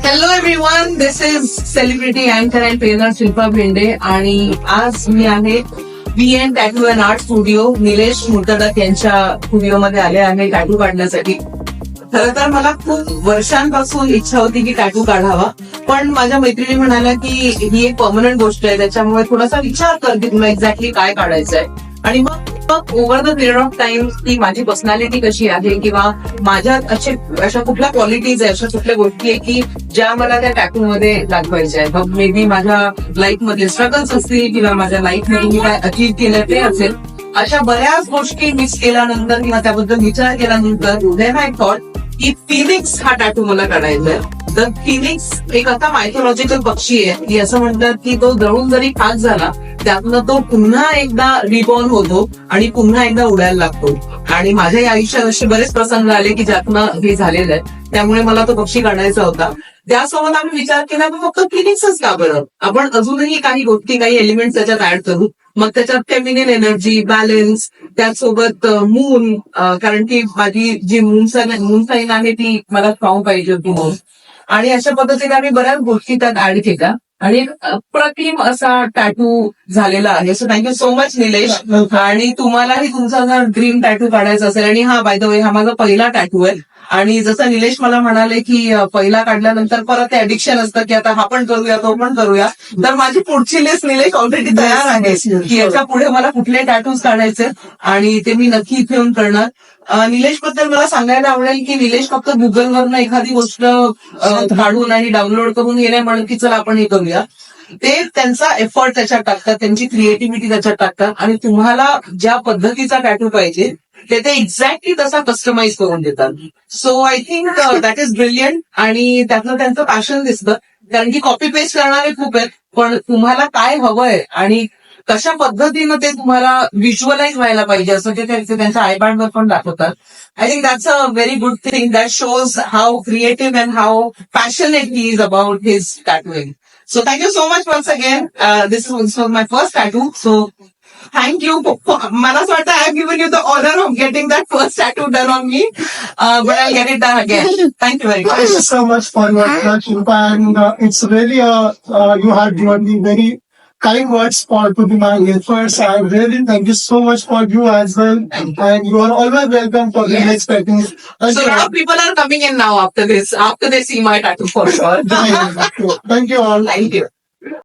Hello everyone, this is celebrity अँकर and trainer Shilpa Bhende आणि आज मी आहे BN tattoo and art studio Nilesh Murtadak यांच्या स्टुडिओमध्ये आले आहे टॅटू काढण्यासाठी. खरं तर मला खूप वर्षांपासून इच्छा होती की टॅटू काढावा, पण माझ्या मैत्रिणी म्हणाल्या की ही एक परमनंट गोष्ट आहे, त्याच्यामुळे थोडासा विचार कर की तुला एक्झॅक्टली काय काढायचंय. आणि मग over the period of time ती माझी पर्सनॅलिटी कशी आहे किंवा माझ्यात अशा कुठल्या क्वालिटीज आहे, अशा कुठल्या गोष्टी आहे की ज्या मला त्या टॅटू मध्ये दाखवायच्या आहेत. मग मे बी माझ्या लाईफमध्ये स्ट्रगल्स असतील किंवा माझ्या लाईफमध्ये मी काय अचीव्ह केलं ते असेल. अशा बऱ्याच गोष्टी मिस केल्यानंतर किंवा त्याबद्दल विचार केल्यानंतर देन आय थॉट की फिनिक्स हा टॅटू मला काढायचा आहे. तर फिनिक्स एक आता मायथोलॉजिकल पक्षी आहे की असं म्हणतात की तो जळून जरी खाक झाला त्यातनं तो पुन्हा एकदा रिबॉर्न होतो आणि पुन्हा एकदा उडायला लागतो. आणि माझ्याही आयुष्यात असे बरेच प्रसंग आले की ज्यातनं हे झालेलं आहे, त्यामुळे मला तो पक्षी काढायचा होता. त्यासोबत आम्ही विचार केला की फक्त फिनिक्सच का बरं, आपण अजूनही काही गोष्टी काही एलिमेंट्स त्याच्यात ऍड करू. मग त्याच्यात फेमिनिन एनर्जी, बॅलन्स, त्यासोबत मून, कारण की माझी जी मून साईन आहे ती मला स्ट्रॉंग पाहिजे होती म्हणून. आणि अशा पद्धतीने आम्ही बऱ्याच गोष्टी त्यात ऍड केल्या आणि एक अप्रतिम असा टॅटू झालेला आहे. So thank you so much Nilesh. आणि तुम्हालाही तुमचा जर ड्रीम टॅटू काढायचा असेल, आणि हा बाय द वे हा माझा पहिला टॅटू आहे. आणि जसं निलेश मला म्हणाले की पहिला काढल्यानंतर परत ते ऍडिक्शन असतं की आता हा पण करूया तो पण करूया, तर माझी पुढची लिस्ट निलेश ऑलरेडी तयार आहे की याच्या पुढे मला कुठले टॅटूज काढायचे आणि ते मी नक्की इथे येऊन करणार. निलेश बद्दल मला सांगायला आवडेल की निलेश फक्त गुगलवरनं एखादी गोष्ट काढून आणि डाउनलोड करून गेले म्हणून की चला आपण हे करूया. ते त्यांचा एफर्ट त्याच्यात टाकतात, त्यांची क्रिएटिव्हिटी त्याच्यात टाकतात आणि तुम्हाला ज्या पद्धतीचा टॅटू पाहिजे ते एक्झॅक्टली तसा कस्टमाइज करून देतात. So I think that is brilliant. आणि त्यातनं त्यांचं पॅशन दिसतं, कारण की कॉपी पेस्ट करणारे खूप आहेत, पण तुम्हाला काय हवंय आणि कशा पद्धतीनं ते तुम्हाला व्हिज्युअलाइज व्हायला पाहिजे असं ते त्यांच्या आयपॅडवर पण दाखवतात. I think that's a very good thing that shows how creative and how passionate he is about his tattooing. So thank you so much once again. This was my first tattoo. So thank you. मला असं वाटतं I have given you the honor of getting that first tattoo done on me. But I'll get it done again. Thank you very much. Thank you so much for your touch, Shilpa, and it's really you have given me very kind words to be my efforts. I really thank you so much for you as well, and you are always welcome for the next tattoo. So a lot of people are coming in now after this, after they see my tattoo for sure. Thank you all. Thank you.